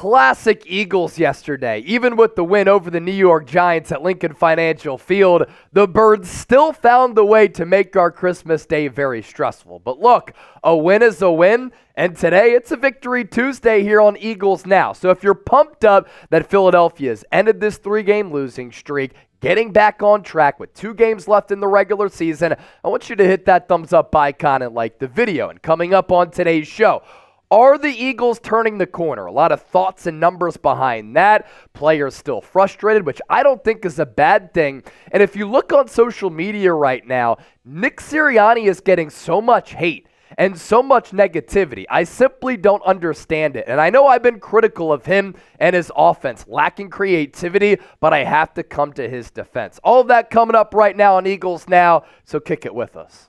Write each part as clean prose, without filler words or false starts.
classic Eagles yesterday. Even with the win over the New York Giants at Lincoln Financial Field, the Birds still found the way to make our Christmas Day very stressful. But look, a win is a win, and today it's a Victory Tuesday here on Eagles Now. So if you're pumped up that Philadelphia has ended this 3-game losing streak, getting back on track with 2 games left in the regular season, I want you to hit that thumbs up icon and like the video. And coming up on today's show, are the Eagles turning the corner? A lot of thoughts and numbers behind that. Players still frustrated, which I don't think is a bad thing. And if you look on social media right now, Nick Sirianni is getting so much hate and so much negativity. I simply don't understand it. And I know I've been critical of him and his offense, lacking creativity, but I have to come to his defense. All of that coming up right now on Eagles Now, so kick it with us.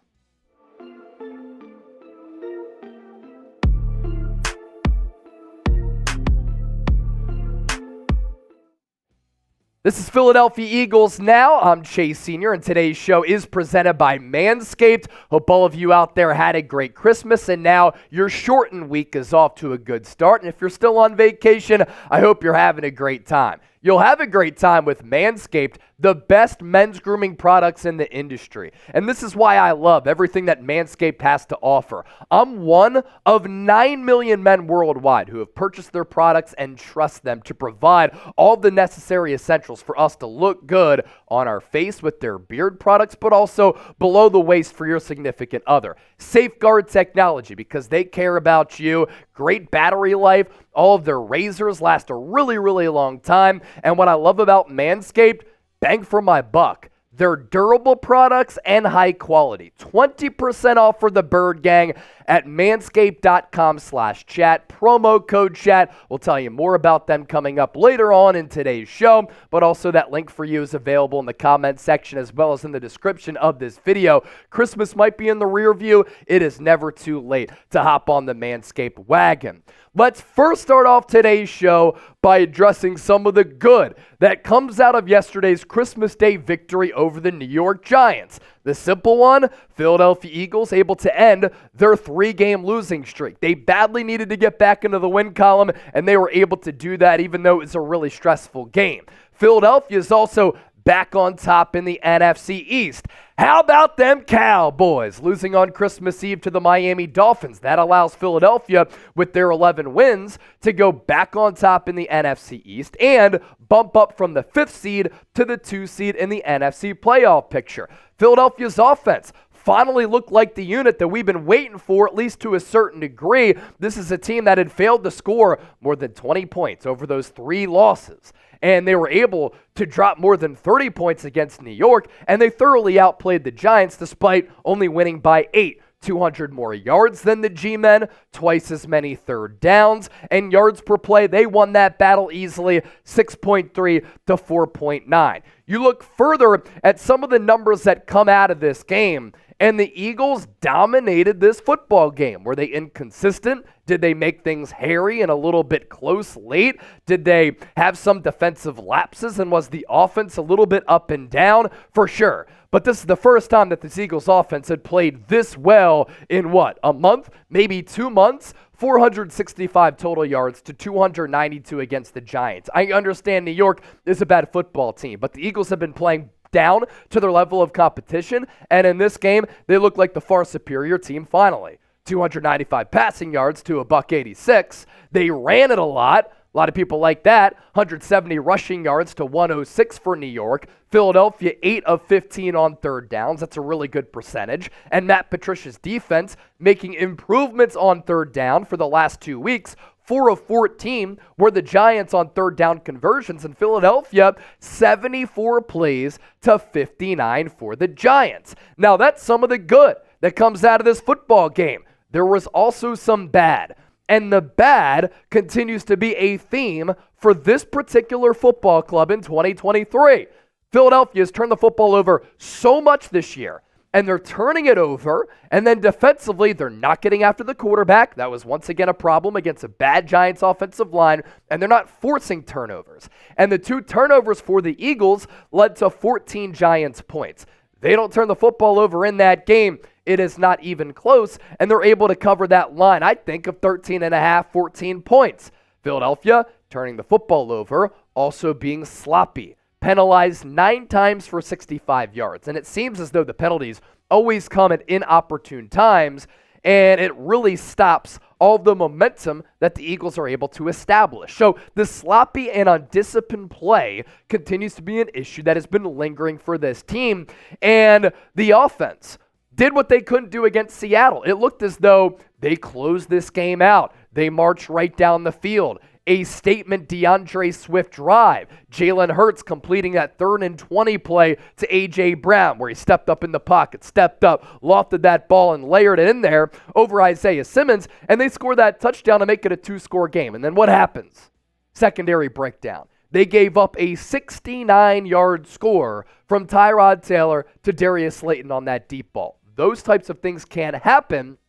This is Philadelphia Eagles Now. I'm Chase Sr., and today's show is presented by Manscaped. Hope all of you out there had a great Christmas, and now your shortened week is off to a good start. And if you're still on vacation, I hope you're having a great time. You'll have a great time with Manscaped, the best men's grooming products in the industry. And this is why I love everything that Manscaped has to offer. I'm one of 9 million men worldwide who have purchased their products and trust them to provide all the necessary essentials for us to look good on our face with their beard products, but also below the waist for your significant other. Safeguard technology, because they care about you. Great battery life. All of their razors last a really, really long time. And what I love about Manscaped, bang for my buck. They're durable products and high quality. 20% off for the Bird Gang at manscaped.com/chat. Promo code chat. We'll tell you more about them coming up later on in today's show, but also that link for you is available in the comment section as well as in the description of this video. Christmas might be in the rear view. It is never too late to hop on the Manscaped wagon. Let's first start off today's show by addressing some of the good that comes out of yesterday's Christmas Day victory over the New York Giants. The simple one, Philadelphia Eagles able to end their 3-game losing streak. They badly needed to get back into the win column, and they were able to do that even though it was a really stressful game. Philadelphia is also back on top in the NFC East. How about them Cowboys losing on Christmas Eve to the Miami Dolphins? That allows Philadelphia, with their 11 wins, to go back on top in the NFC East and bump up from the 5th seed to the 2 seed in the NFC playoff picture. Philadelphia's offense finally looked like the unit that we've been waiting for, at least to a certain degree. This is a team that had failed to score more than 20 points over those 3 losses. And they were able to drop more than 30 points against New York, and they thoroughly outplayed the Giants despite only winning by 8. 200 more yards than the G-Men, twice as many third downs, and yards per play, they won that battle easily, 6.3 to 4.9. You look further at some of the numbers that come out of this game, and the Eagles dominated this football game. Were they inconsistent? Did they make things hairy and a little bit close late? Did they have some defensive lapses, and was the offense a little bit up and down? For sure. But this is the first time that this Eagles offense had played this well in what, a month? Maybe 2 months? 465 total yards to 292 against the Giants. I understand New York is a bad football team, but the Eagles have been playing down to their level of competition, and in this game, they look like the far superior team finally. 295 passing yards to $186. They ran it a lot. A lot of people like that. 170 rushing yards to 106 for New York. Philadelphia, 8 of 15 on third downs. That's a really good percentage. And Matt Patricia's defense making improvements on third down for the last 2 weeks. 4 of 14 were the Giants on third down conversions. In Philadelphia, 74 plays to 59 for the Giants. Now, that's some of the good that comes out of this football game. There was also some bad. And the bad continues to be a theme for this particular football club in 2023. Philadelphia has turned the football over so much this year, and they're turning it over, and then defensively, they're not getting after the quarterback. That was once again a problem against a bad Giants offensive line, and they're not forcing turnovers. And the 2 turnovers for the Eagles led to 14 Giants points. They don't turn the football over in that game. It is not even close, and they're able to cover that line, I think, of 13.5, 14 points. Philadelphia turning the football over, also being sloppy. Penalized 9 times for 65 yards. And it seems as though the penalties always come at inopportune times, and it really stops all the momentum that the Eagles are able to establish. So the sloppy and undisciplined play continues to be an issue that has been lingering for this team. And the offense did what they couldn't do against Seattle. It looked as though they closed this game out. They marched right down the field. A statement DeAndre Swift drive. Jalen Hurts completing that 3rd and 20 play to A.J. Brown, where he stepped up in the pocket, stepped up, lofted that ball, and layered it in there over Isaiah Simmons, and they scored that touchdown to make it a 2-score game. And then what happens? Secondary breakdown. They gave up a 69-yard score from Tyrod Taylor to Darius Slayton on that deep ball. Those types of things can't happen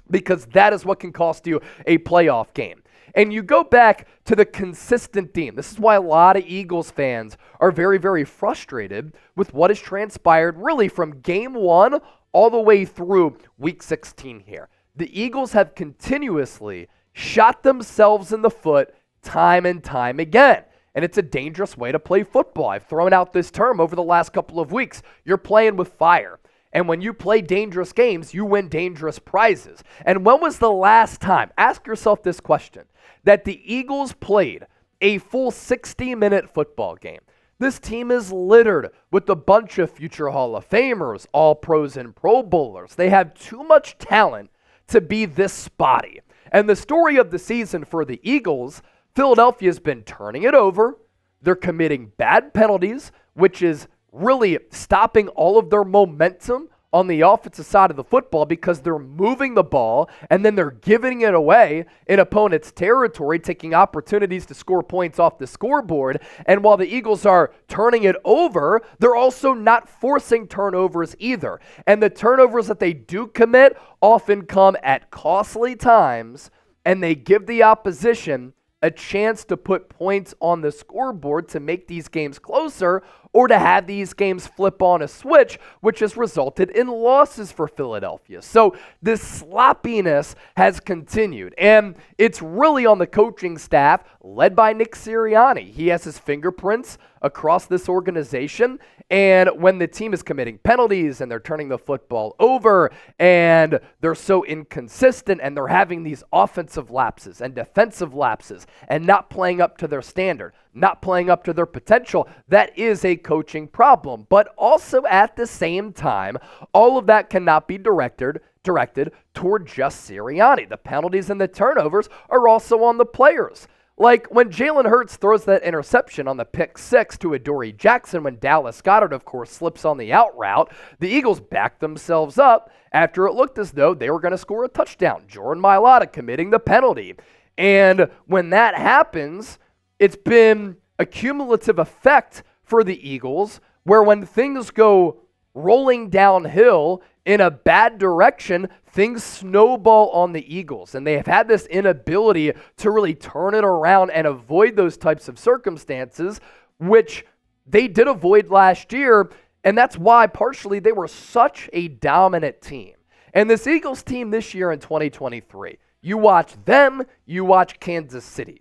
because that is what can cost you a playoff game. And you go back to the consistent theme. This is why a lot of Eagles fans are very, very frustrated with what has transpired really from game 1 all the way through week 16 here. The Eagles have continuously shot themselves in the foot time and time again. And it's a dangerous way to play football. I've thrown out this term over the last couple of weeks. You're playing with fire. And when you play dangerous games, you win dangerous prizes. And when was the last time, ask yourself this question, that the Eagles played a full 60-minute football game? This team is littered with a bunch of future Hall of Famers, All-Pros and Pro Bowlers. They have too much talent to be this spotty. And the story of the season for the Eagles, Philadelphia's been turning it over. They're committing bad penalties, which is really stopping all of their momentum on the offensive side of the football because they're moving the ball and then they're giving it away in opponent's territory, taking opportunities to score points off the scoreboard. And while the Eagles are turning it over, they're also not forcing turnovers either. And the turnovers that they do commit often come at costly times, and they give the opposition a chance to put points on the scoreboard to make these games closer or to have these games flip on a switch, which has resulted in losses for Philadelphia. So this sloppiness has continued, and it's really on the coaching staff led by Nick Sirianni. He has his fingerprints across this organization, and when the team is committing penalties and they're turning the football over and they're so inconsistent and they're having these offensive lapses and defensive lapses and not playing up to their standard, not playing up to their potential, that is a coaching problem. But also at the same time, all of that cannot be directed toward just Sirianni. The penalties and the turnovers are also on the players. Like when Jalen Hurts throws that interception on the pick 6 to Adoree Jackson when Dallas Goedert, of course, slips on the out route, the Eagles backed themselves up after it looked as though they were going to score a touchdown. Jordan Mailata committing the penalty. And when that happens, it's been a cumulative effect for the Eagles where when things go rolling downhill in a bad direction, things snowball on the Eagles. And they have had this inability to really turn it around and avoid those types of circumstances, which they did avoid last year. And that's why partially they were such a dominant team. And this Eagles team this year in 2023, you watch them, you watch Kansas City.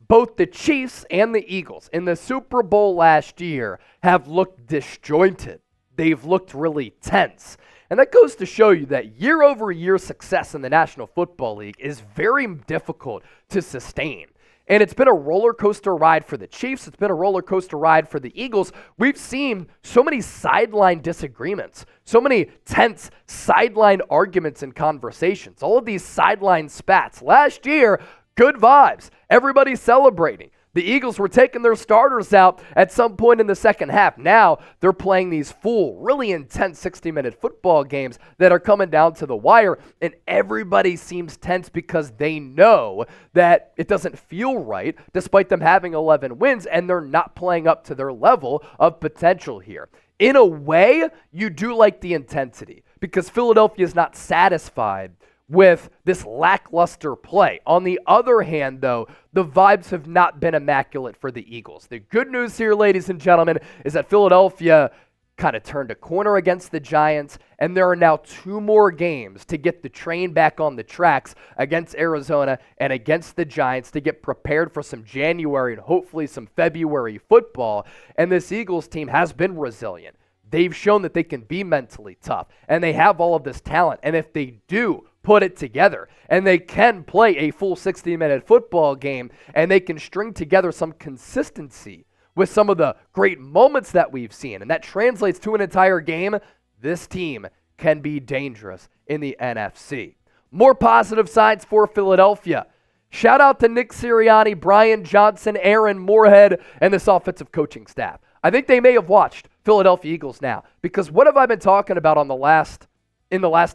Both the Chiefs and the Eagles in the Super Bowl last year have looked disjointed. They've looked really tense. And that goes to show you that year-over-year success in the National Football League is very difficult to sustain. And it's been a roller coaster ride for the Chiefs. It's been a roller coaster ride for the Eagles. We've seen so many sideline disagreements, so many tense sideline arguments and conversations, all of these sideline spats. Last year, good vibes. Everybody's celebrating. The Eagles were taking their starters out at some point in the second half. Now they're playing these full, really intense 60-minute football games that are coming down to the wire, and everybody seems tense because they know that it doesn't feel right despite them having 11 wins, and they're not playing up to their level of potential here. In a way, you do like the intensity because Philadelphia is not satisfied with this lackluster play. On the other hand, though, the vibes have not been immaculate for the Eagles. The good news here, ladies and gentlemen, is that Philadelphia kind of turned a corner against the Giants, and there are now 2 more games to get the train back on the tracks against Arizona and against the Giants to get prepared for some January and hopefully some February football. And this Eagles team has been resilient. They've shown that they can be mentally tough, and they have all of this talent. And if they do put it together, and they can play a full 60-minute football game, and they can string together some consistency with some of the great moments that we've seen, and that translates to an entire game, this team can be dangerous in the NFC. More positive signs for Philadelphia. Shout out to Nick Sirianni, Brian Johnson, Aaron Moorhead, and this offensive coaching staff. I think they may have watched Philadelphia Eagles now, because what have I been talking about in the last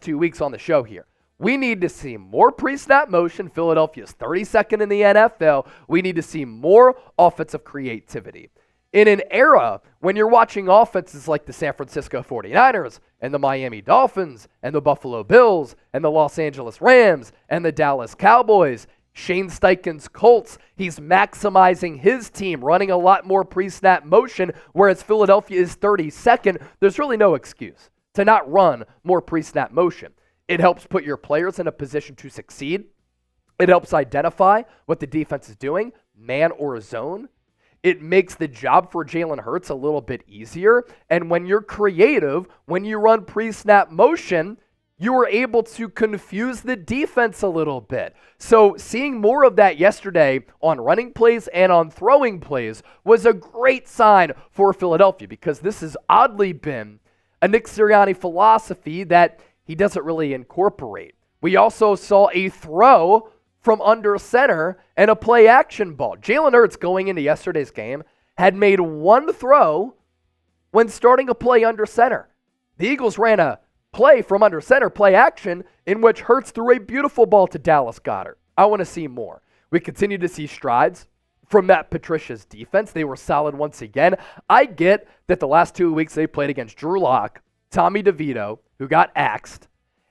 2 weeks on the show here? We need to see more pre-snap motion. Philadelphia's 32nd in the NFL. We need to see more offensive creativity. In an era when you're watching offenses like the San Francisco 49ers and the Miami Dolphins and the Buffalo Bills and the Los Angeles Rams and the Dallas Cowboys, Shane Steichen's Colts, he's maximizing his team, running a lot more pre-snap motion, whereas Philadelphia is 32nd. There's really no excuse to not run more pre-snap motion. It helps put your players in a position to succeed. It helps identify what the defense is doing, man or zone. It makes the job for Jalen Hurts a little bit easier. And when you're creative, when you run pre-snap motion, you were able to confuse the defense a little bit. So seeing more of that yesterday on running plays and on throwing plays was a great sign for Philadelphia, because this has oddly been a Nick Sirianni philosophy that he doesn't really incorporate. We also saw a throw from under center and a play action ball. Jalen Hurts going into yesterday's game had made 1 throw when starting a play under center. The Eagles ran a play from under center, play action, in which Hurts threw a beautiful ball to Dallas Goedert. I want to see more. We continue to see strides from Matt Patricia's defense. They were solid once again. I get that the last 2 weeks they played against Drew Lock, Tommy DeVito, who got axed,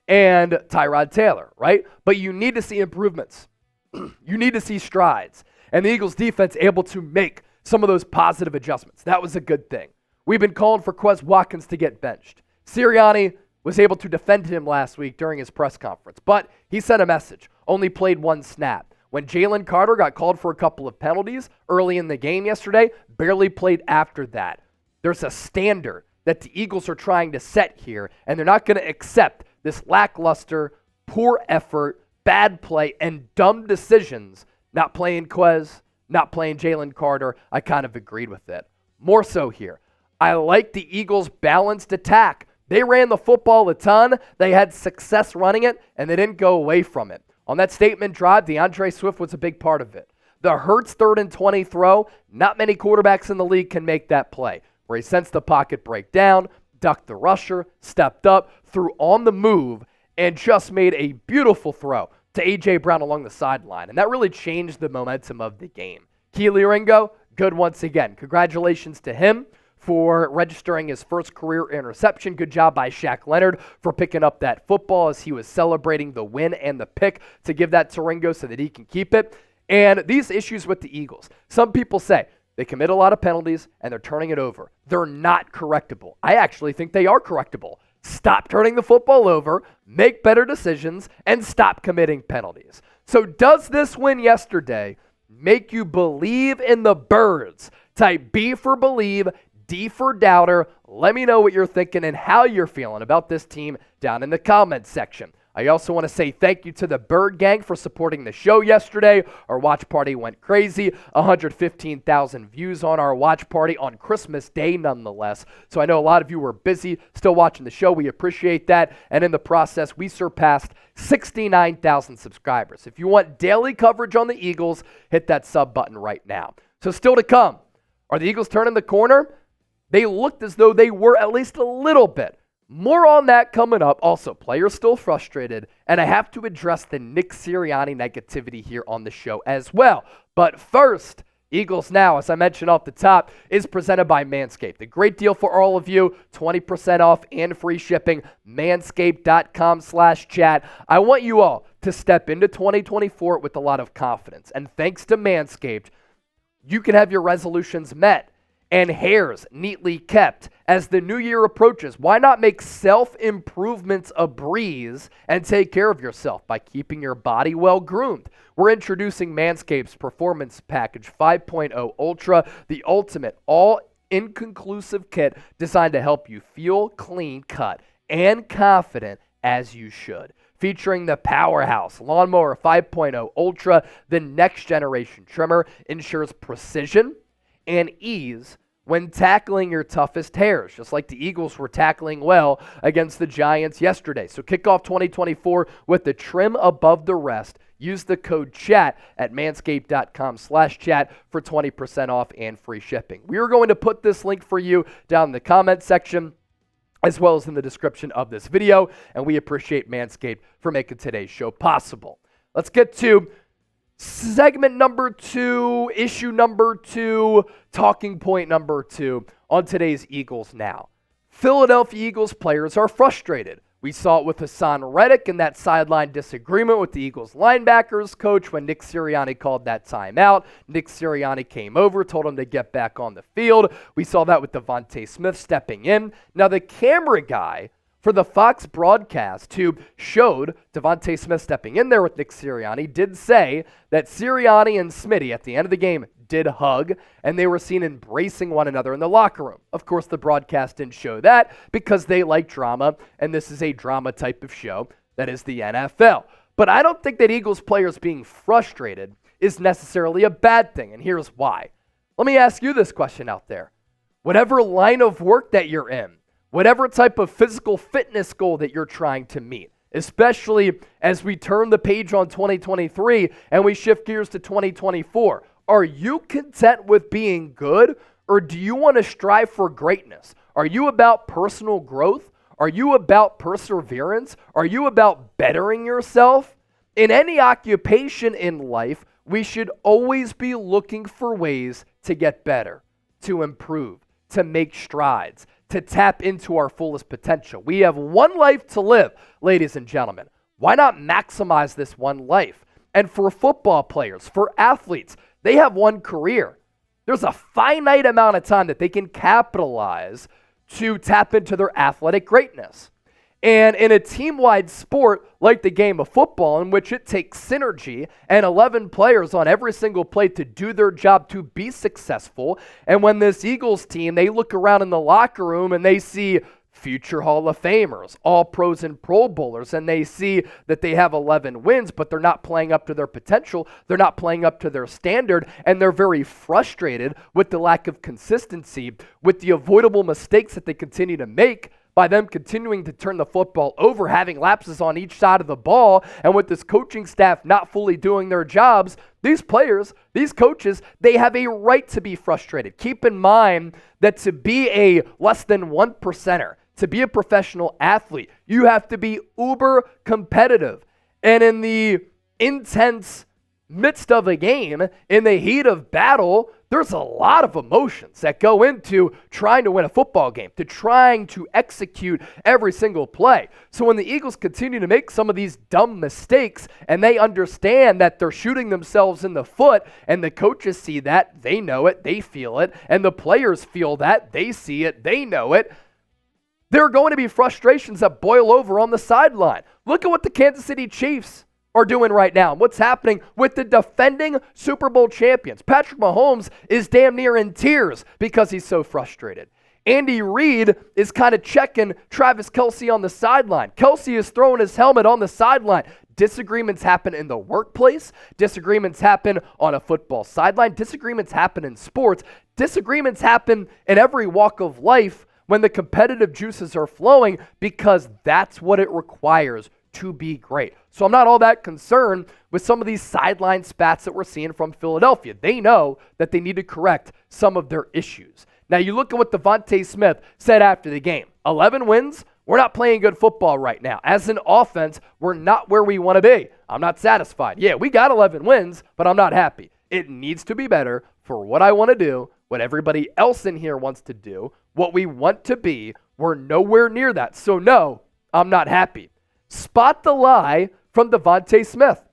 and Tyrod Taylor, right? But you need to see improvements. You need to see strides. And the Eagles defense able to make some of those positive adjustments. That was a good thing. We've been calling for Quez Watkins to get benched. Sirianni was able to defend him last week during his press conference, but he sent a message, only played 1 snap. When Jalen Carter got called for a couple of penalties early in the game yesterday, barely played after that. There's a standard that the Eagles are trying to set here, and they're not going to accept this lackluster, poor effort, bad play, and dumb decisions. Not playing Quez, not playing Jalen Carter. I kind of agreed with it. More so here. I like the Eagles' balanced attack. They ran the football a ton. They had success running it, and they didn't go away from it. On that statement drive, DeAndre Swift was a big part of it. The Hurts 3rd and 20 throw, not many quarterbacks in the league can make that play, where he sensed the pocket break down, ducked the rusher, stepped up, threw on the move, and just made a beautiful throw to A.J. Brown along the sideline. And that really changed the momentum of the game. Keely Ringo, good once again. Congratulations to him for registering his first career interception. Good job by Shaq Leonard for picking up that football as he was celebrating the win and the pick to give that to Ringo so that he can keep it. And these issues with the Eagles, some people say they commit a lot of penalties and they're turning it over. They're not correctable. I actually think they are correctable. Stop turning the football over, make better decisions, and stop committing penalties. So does this win yesterday make you believe in the birds? Type B for believe, D for doubter. Let me know what you're thinking and how you're feeling about this team down in the comments section. I also want to say thank you to the Bird Gang for supporting the show yesterday. Our watch party went crazy. 115,000 views on our watch party on Christmas Day nonetheless. So I know a lot of you were busy still watching the show. We appreciate that. And in the process, we surpassed 69,000 subscribers. If you want daily coverage on the Eagles, hit that sub button right now. So still to come, are the Eagles turning the corner? They looked as though they were at least a little bit. More on that coming up. Also, players still frustrated, and I have to address the Nick Sirianni negativity here on the show as well. But first, Eagles Now, as I mentioned off the top, is presented by Manscaped. A great deal for all of you, 20% off and free shipping, manscaped.com/chat. I want you all to step into 2024 with a lot of confidence, and thanks to Manscaped, you can have your resolutions met and hairs neatly kept. As the new year approaches, why not make self-improvements a breeze and take care of yourself by keeping your body well groomed? We're introducing Manscaped's Performance Package 5.0 Ultra, the ultimate all-inconclusive kit designed to help you feel clean cut and confident as you should. Featuring the powerhouse Lawnmower 5.0 Ultra, the next generation trimmer ensures precision and ease when tackling your toughest hairs, just like the Eagles were tackling well against the Giants yesterday. So kick off 2024 with the trim above the rest. Use the code CHAT at manscaped.com/chat for 20% off and free shipping. We are going to put this link for you down in the comment section, as well as in the description of this video, and we appreciate Manscaped for making today's show possible. Let's get to segment number 2, issue number 2, talking point number 2 on today's Eagles Now. Philadelphia Eagles players are frustrated. We saw it with Hassan Reddick in that sideline disagreement with the Eagles linebackers coach when Nick Sirianni called that timeout. Nick Sirianni came over, told him to get back on the field. We saw that with DeVonta Smith stepping in. Now, the camera guy for the Fox broadcast who showed DeVonta Smith stepping in there with Nick Sirianni did say that Sirianni and Smitty at the end of the game did hug, and they were seen embracing one another in the locker room. Of course, the broadcast didn't show that because they like drama, and this is a drama type of show that is the NFL. But I don't think that Eagles players being frustrated is necessarily a bad thing, and here's why. Let me ask you this question out there. Whatever line of work that you're in, whatever type of physical fitness goal that you're trying to meet, especially as we turn the page on 2023 and we shift gears to 2024, are you content with being good, or do you want to strive for greatness? Are you about personal growth? Are you about perseverance? Are you about bettering yourself? In any occupation in life, we should always be looking for ways to get better, to improve, to make strides, to tap into our fullest potential. We have one life to live, ladies and gentlemen. Why not maximize this one life? And for football players, for athletes, they have one career. There's a finite amount of time that they can capitalize to tap into their athletic greatness. And in a team-wide sport like the game of football, in which it takes synergy and 11 players on every single play to do their job to be successful, and when this Eagles team, they look around in the locker room and they see future Hall of Famers, all pros and Pro Bowlers, and they see that they have 11 wins, but they're not playing up to their potential, they're not playing up to their standard, and they're very frustrated with the lack of consistency, with the avoidable mistakes that they continue to make by them continuing to turn the football over, having lapses on each side of the ball, and with this coaching staff not fully doing their jobs. These players, these coaches, they have a right to be frustrated. Keep in mind that to be a less than 1%er, to be a professional athlete, you have to be uber competitive. And in the intense midst of a game, in the heat of battle, there's a lot of emotions that go into trying to win a football game, to trying to execute every single play. So when the Eagles continue to make some of these dumb mistakes and they understand that they're shooting themselves in the foot, and the coaches see that, they know it, they feel it, and the players feel that, they see it, they know it, there are going to be frustrations that boil over on the sideline. Look at what the Kansas City Chiefs are doing right now. What's happening with the defending Super Bowl champions? Patrick Mahomes is damn near in tears because he's so frustrated. Andy Reid is kind of checking Travis Kelce on the sideline. Kelce is throwing his helmet on the sideline. Disagreements happen in the workplace. Disagreements happen on a football sideline. Disagreements happen in sports. Disagreements happen in every walk of life when the competitive juices are flowing, because that's what it requires to be great. So I'm not all that concerned with some of these sideline spats that we're seeing from Philadelphia. They know that they need to correct some of their issues. Now you look at what DeVonta Smith said after the game. 11 wins, we're not playing good football right now. As an offense, we're not where we want to be. I'm not satisfied. Yeah, we got 11 wins, but I'm not happy. It needs to be better for what I want to do, what everybody else in here wants to do, what we want to be. We're nowhere near that. So no, I'm not happy. Spot the lie from DeVonta Smith.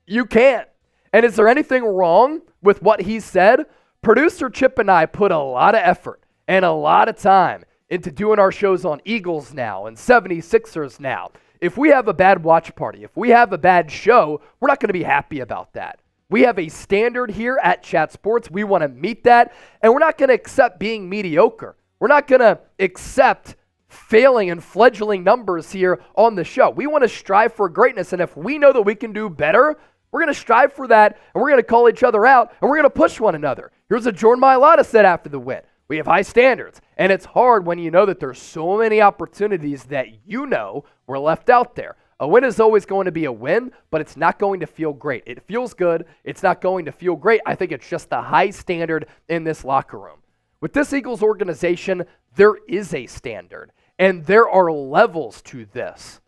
You can't. And is there anything wrong with what he said? Producer Chip and I put a lot of effort and a lot of time into doing our shows on Eagles now and 76ers now. If we have a bad watch party, if we have a bad show, we're not going to be happy about that. We have a standard here at Chat Sports. We want to meet that, and we're not going to accept being mediocre. We're not going to accept failing and fledgling numbers here on the show. We want to strive for greatness, and if we know that we can do better, we're going to strive for that, and we're going to call each other out, and we're going to push one another. Here's what Jordan Mailata said after the win. We have high standards, and it's hard when you know that there's so many opportunities that you know were left out there. A win is always going to be a win, but it's not going to feel great. It feels good. It's not going to feel great. I think it's just the high standard in this locker room. With this Eagles organization, there is a standard, and there are levels to this.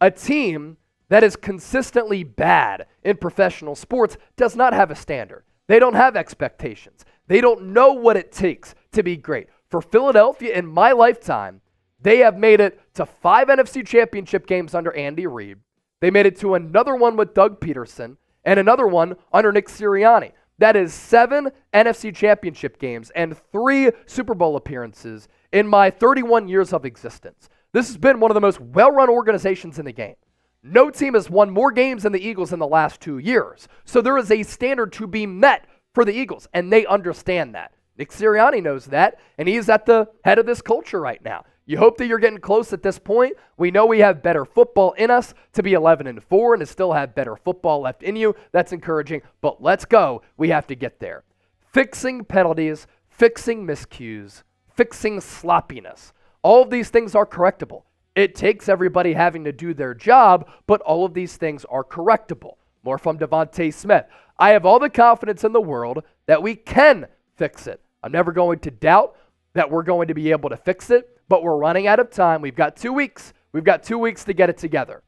A team that is consistently bad in professional sports does not have a standard. They don't have expectations. They don't know what it takes to be great. For Philadelphia, in my lifetime, they have made it to 5 NFC championship games under Andy Reid. They made it to another one with Doug Peterson and another one under Nick Sirianni. That is 7 NFC championship games and 3 Super Bowl appearances in my 31 years of existence. This has been one of the most well-run organizations in the game. No team has won more games than the Eagles in the last 2 years. So there is a standard to be met for the Eagles, and they understand that. Nick Sirianni knows that, and he's at the head of this culture right now. You hope that you're getting close at this point. We know we have better football in us to be 11-4 and to still have better football left in you. That's encouraging, but let's go. We have to get there. Fixing penalties, fixing miscues, fixing sloppiness. All of these things are correctable. It takes everybody having to do their job, but all of these things are correctable. More from DeVonta Smith. I have all the confidence in the world that we can fix it. I'm never going to doubt that we're going to be able to fix it, but we're running out of time. We've got 2 weeks. We've got 2 weeks to get it together.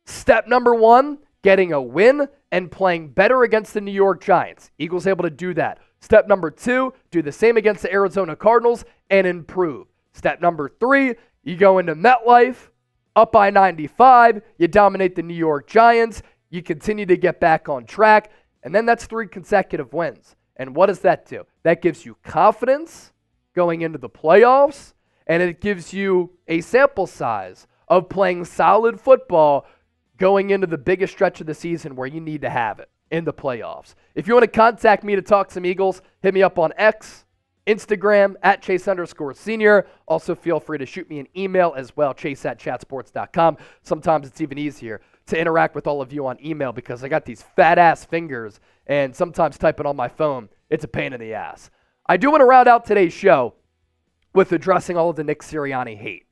Step number 1, getting a win and playing better against the New York Giants. Eagles able to do that. Step number 2, do the same against the Arizona Cardinals and improve. Step number 3, you go into MetLife, up by 95, you dominate the New York Giants, you continue to get back on track, and then that's 3 consecutive wins. And what does that do? That gives you confidence going into the playoffs, and it gives you a sample size of playing solid football going into the biggest stretch of the season where you need to have it in the playoffs. If you want to contact me to talk some Eagles, hit me up on X, Instagram, at Chase_Senior. Also, feel free to shoot me an email as well, chase@chatsports.com. Sometimes it's even easier to interact with all of you on email because I got these fat-ass fingers, and sometimes typing on my phone, it's a pain in the ass. I do want to round out today's show with addressing all of the Nick Sirianni hate.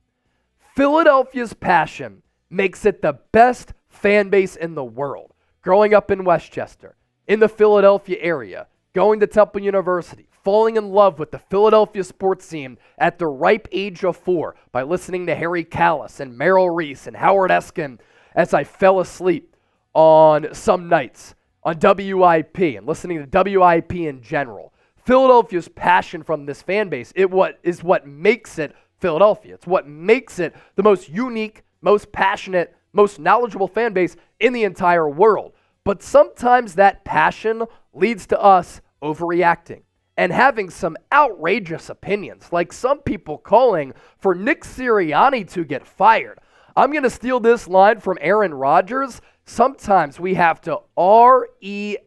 Philadelphia's passion makes it the best fan base in the world. Growing up in Westchester, in the Philadelphia area, going to Temple University, falling in love with the Philadelphia sports team at the ripe age of 4 by listening to Harry Callis and Merrill Reese and Howard Eskin as I fell asleep on some nights on WIP and listening to WIP in general. Philadelphia's passion from this fan base is what makes it Philadelphia. It's what makes it the most unique, most passionate, most knowledgeable fan base in the entire world. But sometimes that passion leads to us overreacting and having some outrageous opinions, like some people calling for Nick Sirianni to get fired. I'm going to steal this line from Aaron Rodgers. Sometimes we have to RELAX.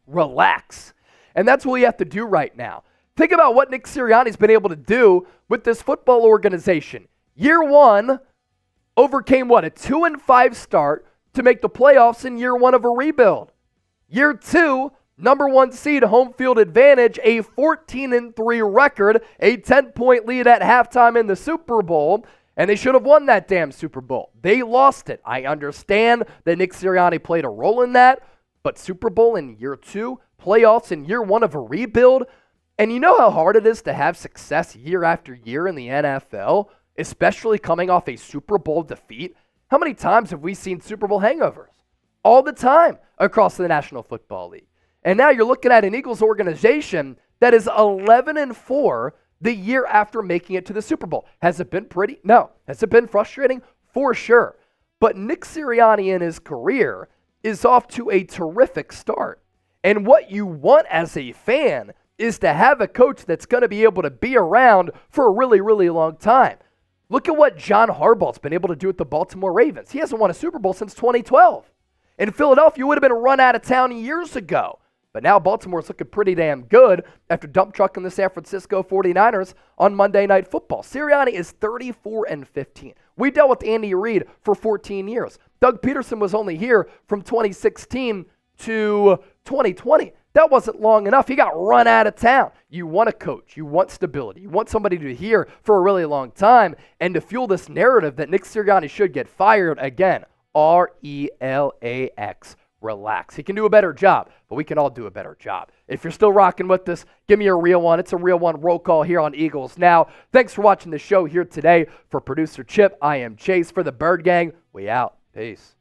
Relax. And that's what we have to do right now. Think about what Nick Sirianni's been able to do with this football organization. Year 1 overcame a 2-5 start to make the playoffs in year 1 of a rebuild. Year 2, number 1 seed, home field advantage, a 14-3 record, a 10-point lead at halftime in the Super Bowl, and they should have won that damn Super Bowl. They lost it. I understand that Nick Sirianni played a role in that, but Super Bowl in year 2, playoffs in year 1 of a rebuild, and you know how hard it is to have success year after year in the NFL, especially coming off a Super Bowl defeat. How many times have we seen Super Bowl hangovers? All the time across the National Football League. And now you're looking at an Eagles organization that is 11-4 the year after making it to the Super Bowl. Has it been pretty? No. Has it been frustrating? For sure. But Nick Sirianni in his career is off to a terrific start. And what you want as a fan is to have a coach that's going to be able to be around for a really, really long time. Look at what John Harbaugh's been able to do with the Baltimore Ravens. He hasn't won a Super Bowl since 2012. In Philadelphia, would have been run out of town years ago. But now Baltimore's looking pretty damn good after dump trucking the San Francisco 49ers on Monday Night Football. Sirianni is 34-15. We dealt with Andy Reid for 14 years. Doug Peterson was only here from 2016 to 2020. That wasn't long enough. He got run out of town. You want a coach. You want stability. You want somebody to be here for a really long time. And to fuel this narrative that Nick Sirianni should get fired, again, RELAX. Relax. He can do a better job, but we can all do a better job. If you're still rocking with this, give me a real one. It's a real one roll call here on Eagles Now. Thanks for watching the show here today. For producer Chip, I am Chase. For the Bird Gang, we out. Peace.